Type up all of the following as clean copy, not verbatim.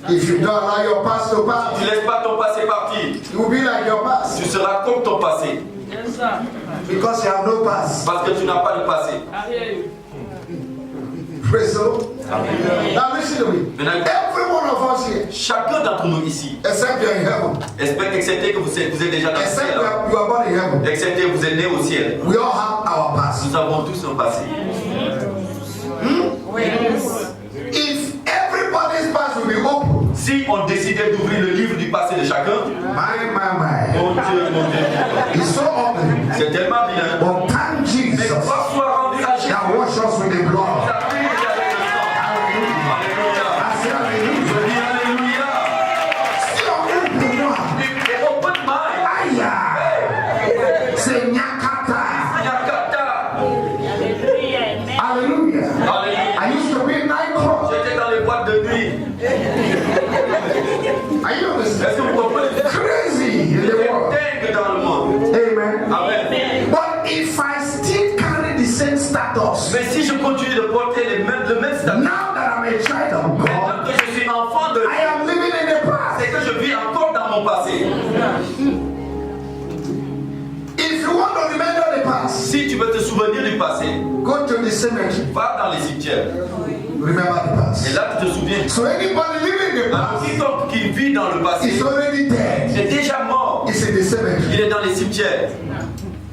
If you don't allow your past to pass, tu ne laisses pas ton passé partir, you will be like your past. tu seras comme ton passé. Because you have no past. Parce que tu n'as pas de passé. Praise the Lord. Now listen to me. Every one of us here, Chacun d'entre nous ici, except you are in heaven, excepté que vous êtes déjà dans le except ciel, you are born in heaven, excepté que vous êtes né au ciel, we all have our past. nous avons tous un passé. If everybody's past will be open, Si on décidait d'ouvrir le livre du passé de chacun, my. mon Dieu, It's so open. c'est tellement bien. But thank Mais Jesus gloire soit rendue à Jésus. that wash us with the blood. Ça prie avec le sang. Alléluia. I say hallelujah. Je dis alléluia. Still open one. Et open mind. Aya. Say nyakata. Yakata. Hallelujah. Alléluia. I used to be in nightclub. J'étais dans les boîtes de nuit. Are you Est-ce understand? que vous comprenez? Crazy in the world. Dingue dans le monde. Amen. Amen. But if I still carry the same status, Mais si je continue de porter le même statut, now that I'm a child of God, maintenant que je suis enfant de Dieu, I am living in the past. c'est que je vis encore dans mon passé. If you want to remember the past, Si tu veux te souvenir du passé, go to the cemetery. va dans les cimetières. Remember the Et past. là, tu te souviens. So anybody living in the Alors, past quiconque qui vit dans le passé is already dead. est déjà mort. It's in the cemetery. Il est dans les cimetières.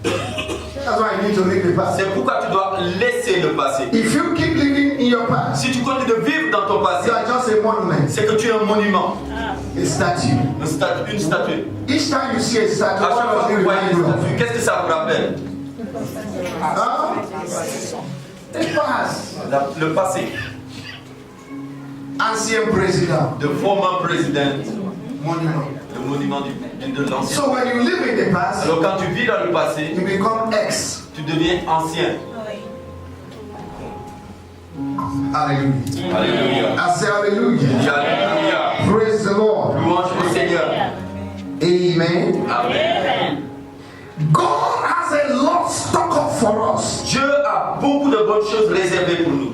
That's why you need to leave the past. C'est pourquoi tu dois laisser le passé. If you keep living in your past, Si tu continues de vivre dans ton passé, you are just a monument, c'est que tu es un monument, a statue. une statue. Each time you see a statue, À chaque fois what que does it vous voyez remind une you of? statue, qu'est-ce que ça vous rappelle? The past. Le passé. Ancient president, The former president, monument. le monument de l'ancien. So when you live in the past, Alors quand tu vis dans le passé, you become ex. tu deviens ancien. Hallelujah. Alléluia. I say hallelujah. Alléluia. Praise the Lord. Louange au Seigneur. Amen. Amen. God has a lot stock up for us. Dieu a beaucoup de bonnes choses réservées pour nous.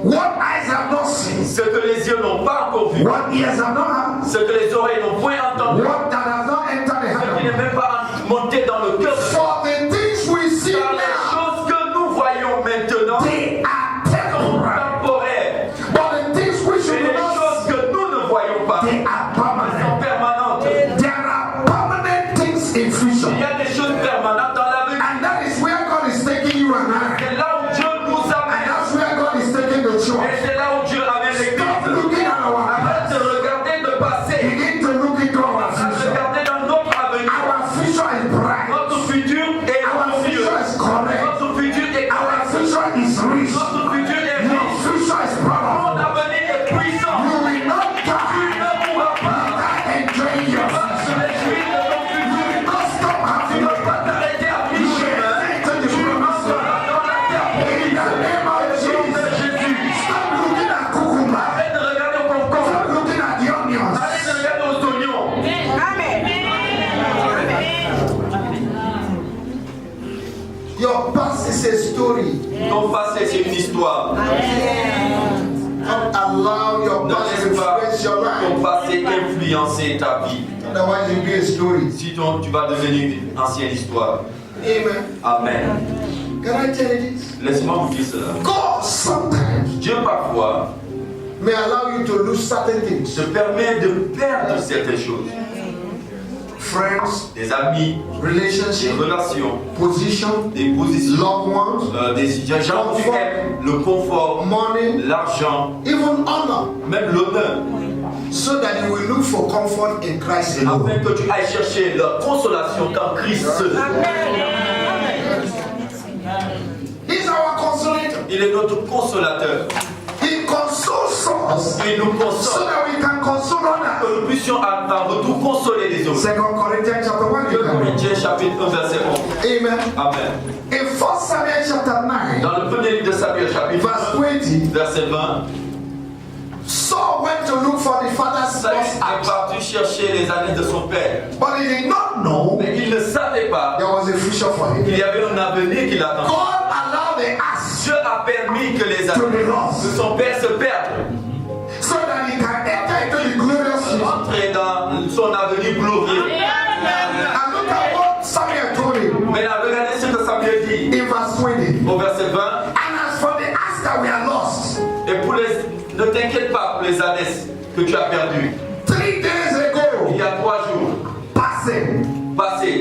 What eyes have not seen, Ce que les yeux n'ont pas encore vu, what ears have not heard, ce que les oreilles n'ont point entendu, what that has not entered the ce heart qui n'est of même pas monté dans le cœur. For the things we see Car les now, choses que nous voyons maintenant they are sont temporary. temporaires. But the things we Et should les not choses see, que nous ne voyons pas they are sont permanent. permanentes. There are permanent things in Il future. y a des choses permanentes dans l'avenir. And that is where God is taking you and I. C'est là où Dieu nous And amène. that's where God is taking the Et church. c'est là où Dieu amène Stop l'église. looking at our Arrête past. de regarder le passé. Begin to look into our Arrête de future. regarder dans notre avenir. Our future is bright. Notre futur est Our lumineux. future is correct. Notre futur est Our correct. future is rich. Notre futur est Your riche. future is Mon powerful. avenir est puissant. You will not Tu die ne mourras pas. without enjoying your Tu future. es juif de ton You futur. will not stop Tu having ne your vas pas t'arrêter à You will mi-chemin. enter the Tu promised land. entreras dans la terre In the promise. name of Jesus. Stop looking at cucumber. Arrête de regarder au concombre. Stop looking at the onions. Arrête de regarder aux oignons. Your past is a story. Ton passé, c'est une histoire. Don't allow your Ne past to laisse pas influence your ton life. passé influencer ta vie. Otherwise, you'll be a story. Sinon, tu vas devenir une ancienne histoire. Amen. Amen. Can I tell you this? Laisse-moi vous dire cela. God sometimes Dieu, parfois, may allow you to lose certain things. te permet de perdre certaines choses. Friends, Des amis, des relationships, relations, position, des positions, loved ones, des gens que tu aimes, le confort, money, l'argent, even honor, même l'honneur, so that you will look for comfort in Christ alone. afin que tu ailles chercher la consolation qu'en Christ seul. He's our consolator. Il est notre consolateur. He consoles us Il nous so console. that we can console others. Que nous puissions en retour consoler les autres. 2 Corinthians chapter 1. 2 Corinthiens chapitre 1 verset 11. Amen. Amen. In 1 Samuel chapter 9, Dans le premier livre de Samuel chapitre verse 1 20, verset 20, Saul went to look for the father's Saül lost est axe, parti chercher les années de son père. but he did not know Mais il ne savait pas there was a future for him. qu'il y avait un avenir qui l'attendait. God allowed the axe Dieu a permis que les to années be lost de son père se perdent. so that he can Ne t'inquiète pas pour les années que tu as perdues. 3 days ago. Il y a 3 jours. Passé.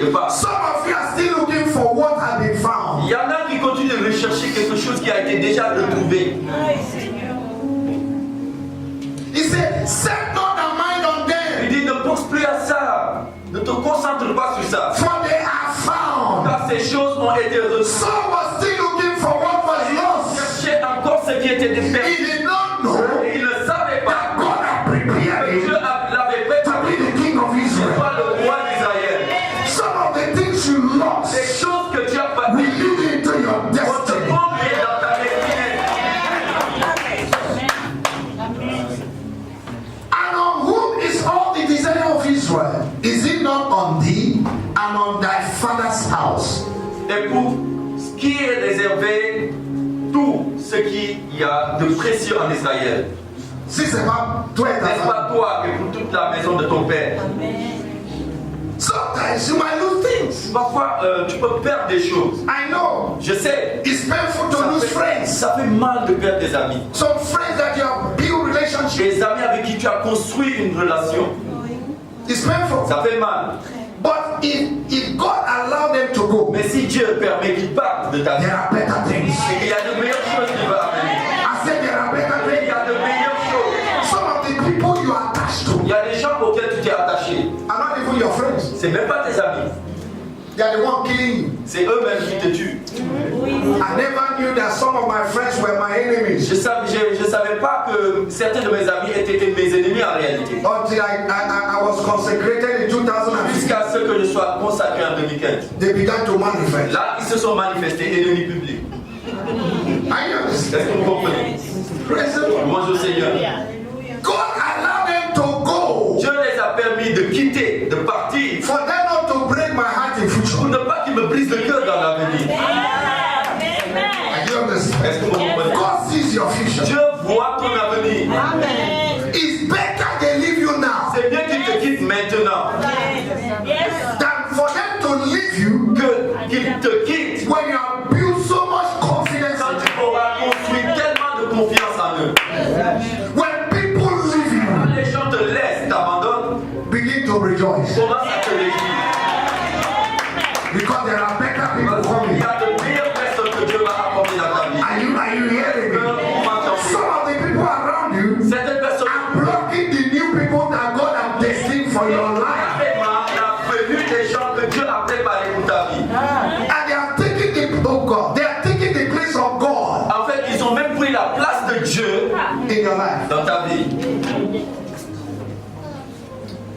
De passé. Some of you are still looking for what has been found. Il y en a qui continuent de rechercher quelque chose qui a été déjà retrouvé. He said, set not thy mind on them. Il dit ne pense plus à ça. Ne te concentre pas sur ça. For they are found. Car ces choses ont été retrouvées. Some was still looking for what was lost. Chercher encore ce qui était perdu. He did not know Il ne savait pas that God had prepared que him Dieu l'avait fait to be the king of pour Israel. être le roi d'Israël. Some of the things you Les lost choses que tu as pas will lead into your vont te destiny. conduire dans ta destinée. And on whom is all the desire of Israel? Is it not on thee and on thy father's house? Et pour ce qui est réservé, tout ce qu'il y a de précieux en Israël. Si c'est pas toi et ta N'est-ce famille. pas toi et pour toute la maison de ton père? Sometimes you might lose things. Parfois, tu peux perdre des choses. I know. Je sais. It's painful to lose friends. Ça fait mal de perdre des amis. Some friends that you have built relationships. Des amis avec qui tu as construit une relation. It's painful. Ça fait mal. But if God allowed them to go, Mais si Dieu permet qu'ils partent de ta vie, there are better things. il y a de meilleures choses qui vont arriver. I said there are better Il things. y a de meilleures choses. Some of the people you are attached to Il y a des gens auxquels tu t'es attaché. are not even your friends. C'est même pas tes amis. They are the one killing you. C'est eux-mêmes qui te tuent. I never knew that some of my friends were my enemies Je savais pas que certains de mes amis étaient mes ennemis en réalité. until I was consecrated in 2015. Jusqu'à ce que je sois consacré en 2015. They began to manifest. Là, ils se sont manifestés ennemis publics. I understand. Est-ce que vous comprenez? Praise the Lord. Louange au Seigneur. God allowed them to go Dieu les a permis de quitter, de partir, for them not to break my heart in future. pour ne pas qu'ils me brisent le cœur dans l'avenir. I understand. Est-ce que vous comprenez? God sees your future. Dieu voit ton avenir. It's better they leave you now C'est mieux qu'ils te quittent maintenant than for them to leave you que qu'ils te quittent when you have built so much confidence quand in tu auras construit tellement de confiance en eux. them. When people leave Quand you, les gens te laissent, t'abandonnent, begin to rejoice commence à te réjouir. because there are better people Parce qu'il coming. y a de meilleures personnes que Dieu va apporter dans ta vie. Are you hearing me? Some of the people around you Certaines personnes are blocking the new people that God has destined for your life. ont prévu des gens que Dieu a préparés pour ta vie. And they are taking the oh God, they are taking the place of God En fait, ils ont même pris la place de Dieu in your life. dans ta vie.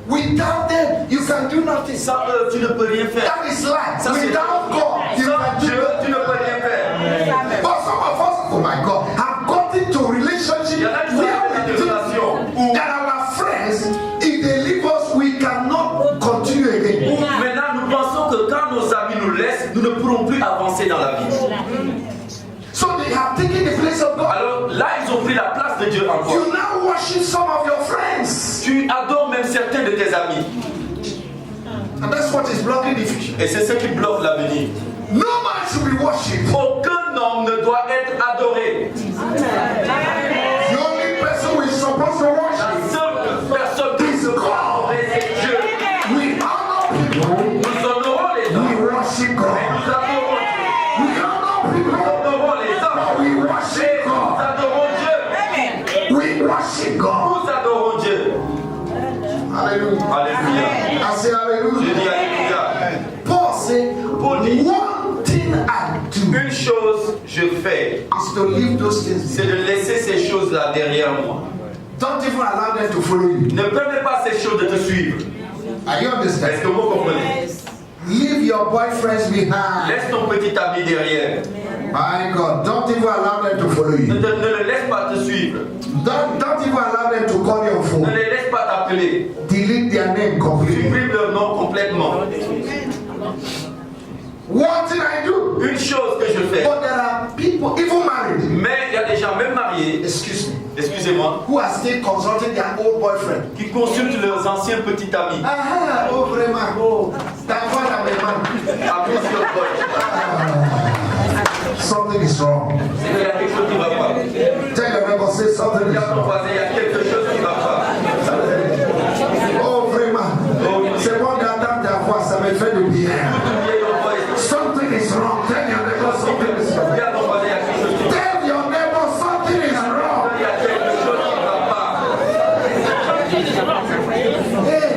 Without them, you can do nothing. Sans eux, tu ne peux rien faire. That is life. Ça, c'est- Without God, you Sans can Dieu, do tu ne peux rien faire. But some of us, oh my God, have gotten to relationship Il y en a qui sont dans des relations où that our friends, if they leave us, we cannot continue again. maintenant nous pensons que quand nos amis nous laissent, nous ne pourrons plus avancer dans la vie. So they have taken the place of God. Alors là, ils ont pris la place de Dieu encore. You now worship some of your friends. Tu adores même certains de tes amis. And that's what is blocking the future. Et c'est ce qui bloque l'avenir. No man should be worshipped. Aucun homme ne doit être adoré. The only person who is supposed to La worship seule personne qui se doit adorer, c'est Dieu. we honor people, Nous honorons les hommes. we worship God. Nous adorons Dieu. We honor people, Nous honorons les hommes. we Et worship nous God. adorons Dieu. We worship God. Nous adorons Dieu. Hallelujah. Alléluia. I say Je hallelujah. dis Alléluia. Paul said, Paul dit, one thing I do une chose je fais, is to leave those things. c'est de laisser ces choses-là derrière moi. Don't even allow them to follow you. Ne permets pas ces choses de te suivre. Are you Est-ce understand? que vous comprenez? Leave your boyfriends behind. Laisse ton petit ami derrière. My God, don't even allow them to follow Ne, you. ne le laisse pas te suivre. Don't even allow them to call your Ne phone. les laisse pas t'appeler. Delete their name completely. Supprime leur nom complètement. One thing I do. Une chose que je fais. But there are people, even married, Mais il y a des gens même mariés, excuse me, excusez-moi, who are still consulting their old boyfriend. qui consultent leurs anciens petits amis. Ah, oh vraiment, oh, ta voix là, vraiment. Appelez sur le pote. Something is wrong. C'est qu'il y a quelque chose qui ne va pas. Tell your neighbor, say something is Regarde ton wrong. voisin, il y a quelque chose qui ne va pas. Oh, vraiment. C'est bon d'entendre ta voix, ça me fait du bien. Oubliez ton voisin. Something is wrong. Tell your neighbor something is wrong. Regarde ton voisin, il y a quelque chose qui ne va pas. Tell your neighbor something is wrong. Il y a quelque chose qui ne va pas. Hey,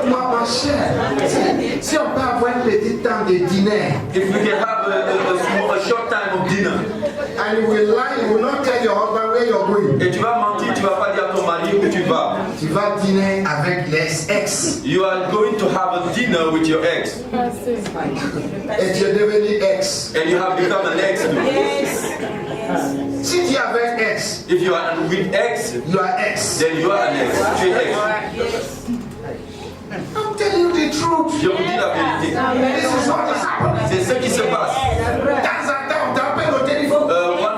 moi, ma chère, si on peut avoir un petit temps de dîner, If you can have a short time of dinner, and you will lie, you will not tell your husband where you're going. et tu vas mentir, tu ne vas pas dire à ton mari où tu vas. Tu vas dîner avec les ex. You are going to have a dinner with your ex, Et tu es devenu ex. and you have become an ex too. Si tu es avec ex, If you are with ex, you are ex. then you are an ex. Tu es ex. I'm telling you the truth. Je vous dis la vérité. This is what is happening. C'est ce qui se passe. Dans un temps, on t'appelle au téléphone.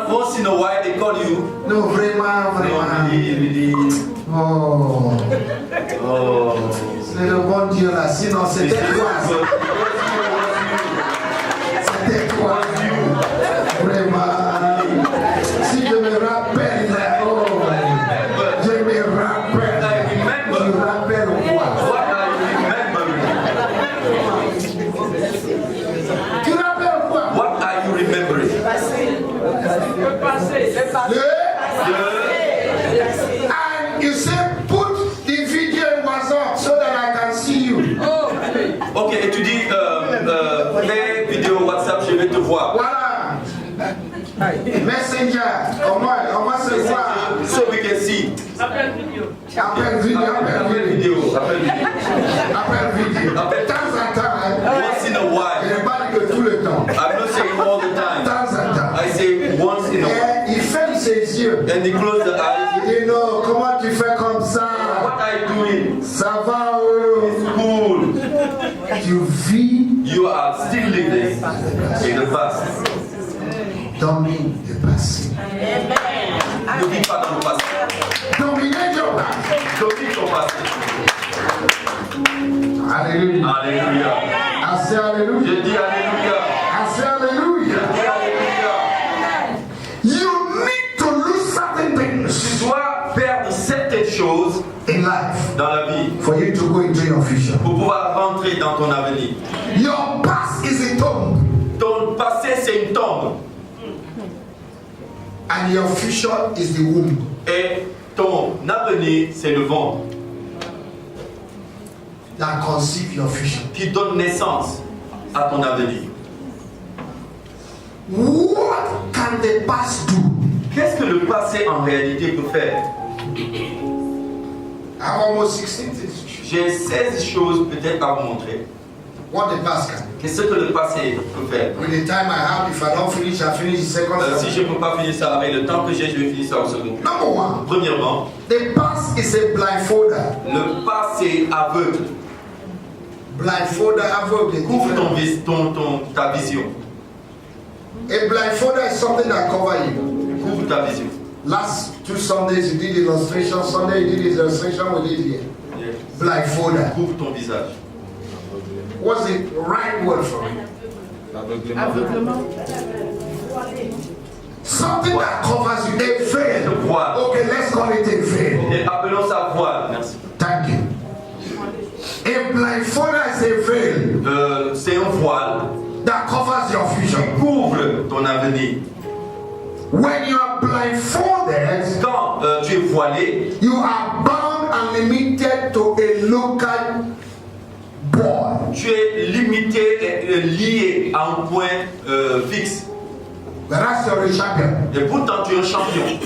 Once in a while, they call you. Non, vraiment, vraiment. Oh, Oh. c'est le bon Dieu là. Sinon, c'était quoi ça? C'était quoi? Vraiment. Si je me rappelle, oh, je me rappelle. Tu rappelles quoi? What are you remembering? Tu rappelles quoi? What are you remembering? And you say, put the video in WhatsApp so that I can see you. Ok, et tu dis, fais vidéo WhatsApp, je vais te voir. Voilà. Messenger. On va se voir. So we can see. Appel vidéo. Appelle vidéo. Appelle vidéo. Appel vidéo. De temps en temps. Once in a Je while. n'ai pas dit que tout le temps. I'm not saying all the De time. temps en temps. I say once in a while. Et il ferme ses yeux. And they close the eyes. Il dit non, comment tu fais comme ça? What are you doing? Ça va, oh. Cool. Tu vis, You are still living in the past. domine le passé. Ne vis pas dans le passé. Dominez le passé. Domine ton passé. Alléluia. Alléluia. Assez alléluia. Je dis Alléluia. Assez alléluia. Je dis Alléluia. You need to lose certain Tu things dois perdre certaines choses in life dans la vie for you to go into your future. pour pouvoir rentrer dans ton avenir. Your past is a tomb Ton passé, c'est une tombe. and your future is the womb. Et ton avenir, c'est le ventre That conceive your future. qui donne naissance à ton avenir. What can the past do? Qu'est-ce que le passé en réalité peut faire? I have almost 16 things. J'ai 16 choses peut-être à vous montrer. What the past can do. Qu'est-ce que le passé peut faire? With the time I have, if I don't finish, I finish the second. Si je ne peux pas finir ça avec le temps que j'ai, je vais finir ça au second. Number one, Premièrement, the past is a blindfolder. le passé aveugle. Blindfolder, aveugle. Couvre ta vision. A blindfolder is something that covers you. Couvre ta vision. Last 2 Sundays you did illustration. Sunday you did illustration. We did here. Yes. Blindfolder. Couvre ton visage. What's the right word for it? Something that covers you. A veil. Voile. Okay, let's call it a veil. Et appelons ça voile. Merci. Thank you. A blindfolder is a veil C'est un voile that covers your future. qui couvre ton avenir. When you are blindfolded, Quand tu es voilé, you are bound and limited to a local board. tu es limité et lié à un point fixe. Whereas you're a champion. Et pourtant, tu es un champion.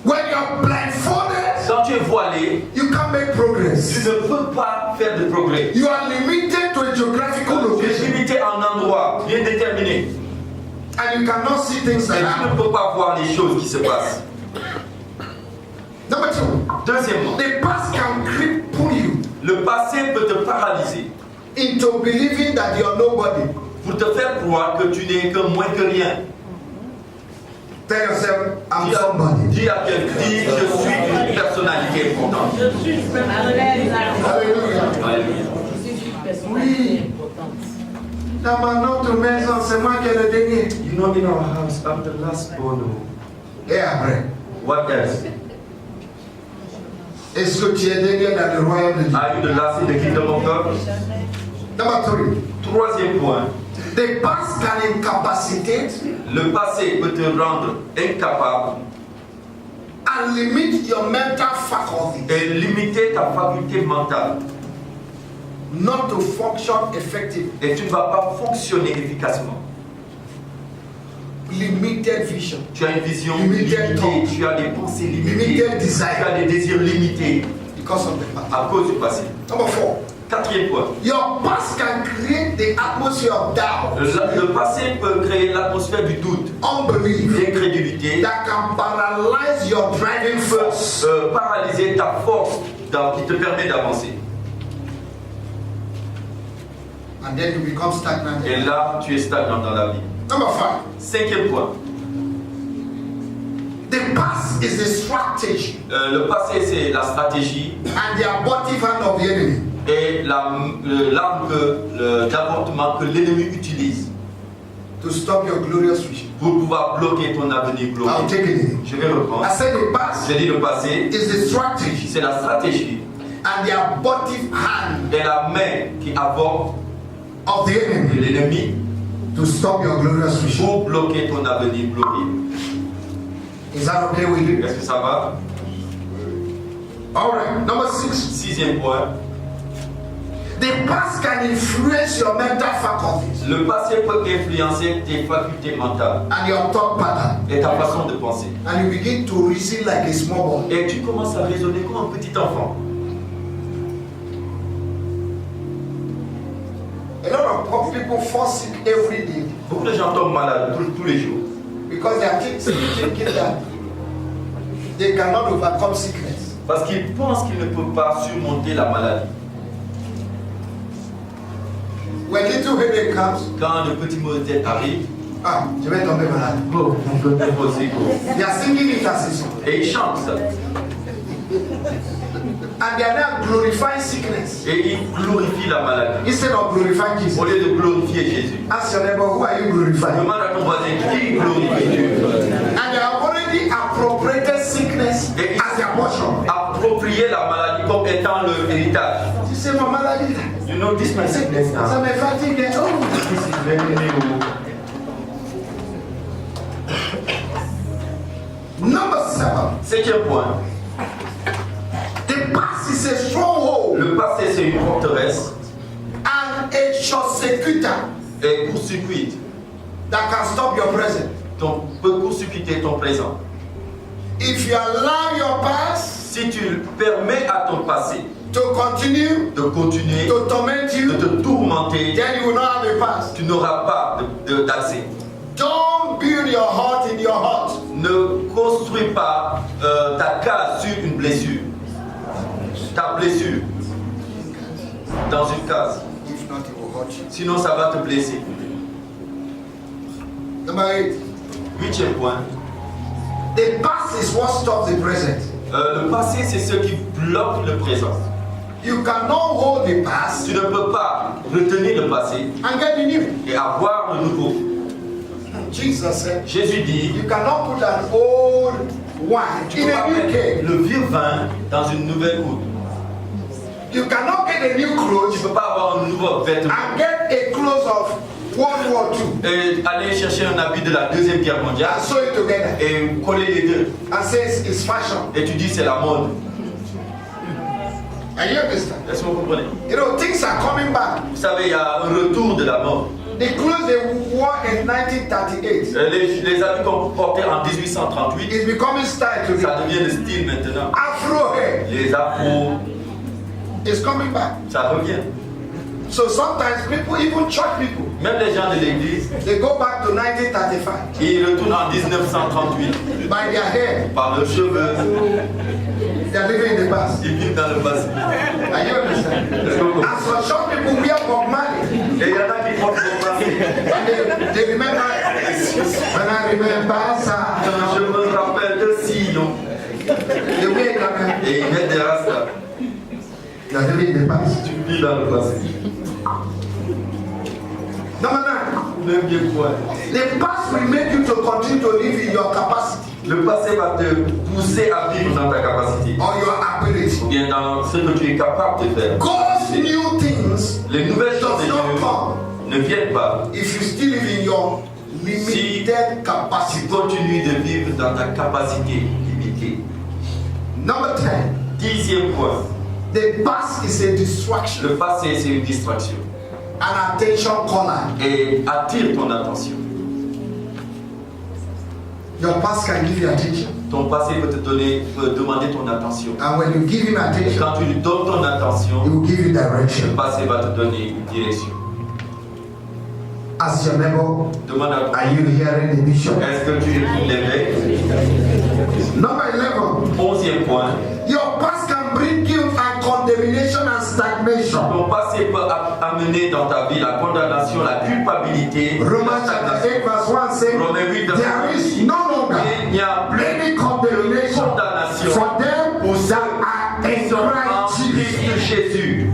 When you're blindfolded, Quand tu es voilé, you can't make tu progress. ne peux pas faire de progrès. You are limited to a geographical Tu es location. limité à un endroit bien déterminé. And you cannot see things Et like tu that. ne peux pas voir les choses qui se passent. Number 2, Deuxièmement, the past can cripple you le passé peut te paralyser into believing that you're nobody. pour te faire croire que tu n'es que moins que rien. Tell yourself, I'm Dis somebody. à quelqu'un, dis, je suis une personnalité importante. Hallelujah. Alléluia. Oui. Dans ma notre maison, c'est moi qui ai le dernier. You know, in our house, I'm the last born. Et après, What else? Est-ce que tu es derrière dans le royaume de Dieu? Are you the last in the kingdom of God? Number 3. Troisième point. The past can incapacitate Le passé peut te rendre incapable and limit your mental faculty et limiter ta faculté mentale. not to function effectively. Et tu ne vas pas fonctionner efficacement. Limited vision, Tu as une vision Limited limitée, thought. tu as des pensées limitées, limited tu desire as des désirs limités because of the past. à cause du passé. Number 4. Quatrième point. Your past can create the atmosphere of doubt, Le passé peut créer l'atmosphère du doute, unbelief, l'incrédulité, that can paralyze your driving force. paralyser ta force qui te permet d'avancer. And then you become stagnant. Et là, tu es stagnant dans la vie. Number 5. Cinquième point. The past is the strategy Le passé, c'est la stratégie and the abortive hand of the enemy et l'arme d'avortement que l'ennemi utilise to stop your glorious vision. pour pouvoir bloquer ton avenir I'll glorieux. take it easy. Je vais reprendre. I said the past J'ai dit le passé, is the strategy c'est la stratégie and the abortive hand et la main qui avorte of the de enemy l'ennemi to stop your glorious vision. pour bloquer ton avenir glorieux. Is that okay with you? Est-ce que ça va? All right. Number 6. Sixième point. The past can influence your mental faculties Le passé peut influencer tes facultés mentales and your thought pattern, et ta façon de penser. and you begin to reason like a small boy. Et tu commences à raisonner comme un petit enfant. A lot of people fall sick every day Beaucoup de gens tombent malades tous les jours because they are thinking that they cannot overcome sickness. parce qu'ils pensent qu'ils ne peuvent pas surmonter la maladie. When little headache comes, Quand le petit mot de tête arrive, je vais tomber malade. They are singing it as a song. et ils chantent ça. And they are now glorifying sickness Et ils glorifient la maladie instead of glorifying au Jesus. lieu de glorifier Jésus. Ask your neighbor, who are you glorifying? Demande à ton voisin qui glorifie Dieu. And they have already appropriated sickness Et as their portion. approprier la maladie comme étant leur héritage. Tu sais, ma maladie, You know this my sickness ça now. me fatigue. Oh. This is very new. Number 7. Cinquième point. The past is a stronghold Le passé c'est une forteresse and a short circuiter et court-circuite. that can stop your present. Peut court-circuiter ton présent. If you allow your past Si tu permets à ton passé to continue de continuer, to torment de you, te tourmenter, then you will not have a past. tu n'auras pas d'accès. Don't build your heart in your heart. Ne construis pas ta case sur une blessure. Ta blessure dans une case. If not, it will hurt you. Sinon, ça va te blesser. Number 8. Huitième point. The past is what stops the present. Le passé, c'est ce qui bloque le présent. You cannot hold the past Tu ne peux pas retenir le passé and get the new. et avoir le nouveau. Jesus said, Jésus dit, you cannot put an old wine tu in peux pas a new mettre cave. le vieux vin dans une nouvelle coupe. You cannot get a new Tu clothes ne peux pas avoir un nouveau vêtement and get a clothes of World War II et aller chercher un habit de la Deuxième Guerre mondiale and sew it together et coller les deux. and say it's fashion. Et tu dis c'est la mode. Are you understand? Est-ce que vous comprenez? You know, things are coming back. Vous savez, il y a un retour de la mode. The clothes they wore in 1938 Les habits qu'on portait en 1838, is becoming style today. ça devient le style maintenant. Afro hair Les afros, is coming back. ça revient. So sometimes people, even church people, Même les gens de l'église, they go back to 1935 ils retournent en 1938 by their hair. par leurs cheveux. They are living in the past. Ils vivent dans le passé. Are you understand? And some short people wear Bob Marley. Et il y en a qui portent le passé. And they remember when I remember ça. Je me rappelle de Sion. They wear it like Et ils mettent des rastas. they are living in the past. Tu vis dans le passé. Number 9. Neuvième point. The past will make you to continue to live in your capacity. Le passé va te pousser à vivre dans ta capacité. or your ability. Ou bien dans ce que tu es capable de faire. God's new things Les nouvelles choses de does not Dieu come ne viennent pas if you still live in your limited si tu capacity. continues de vivre dans ta capacité limitée. Number 10. 10e point. The past is a distraction, Le passé, c'est une distraction. an attention caller. Et attire ton attention. Your past can give you attention, Ton passé peut te demander ton attention. and when you give him Et attention, quand tu lui donnes ton he attention, will give you le direction. passé va te donner une direction. As your neighbor, Demande à toi, are you hearing the vision? est-ce que tu écoutes l'éveil? Number 11. 11e point. Your past can bring guilt and condemnation and stagnation. Ton passé peut amener dans ta vie la condamnation, la culpabilité, Romans la chapter stagnation. 8 verse 1 says, Romains 8 verset there 1 is dit, no longer il n'y a plus any condemnation condamnation for them pour ceux that are qui in sont en Christ Jesus. Christ Jésus.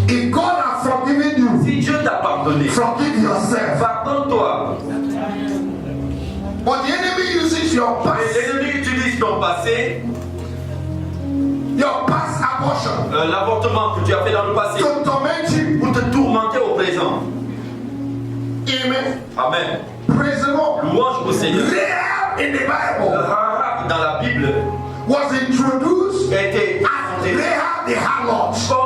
If God has forgiven you, Si Dieu t'a pardonné, forgive yourself. pardonne-toi. But the enemy uses your Mais past, l'ennemi utilise ton passé, your past abortion, l'avortement que tu as fait dans le passé, to torment you. pour te tourmenter au présent. Amen. Amen. Praise the Lord. Louange au Seigneur. Rahab in the Bible Rahab dans la Bible was introduced était as Rahab the harlot. comme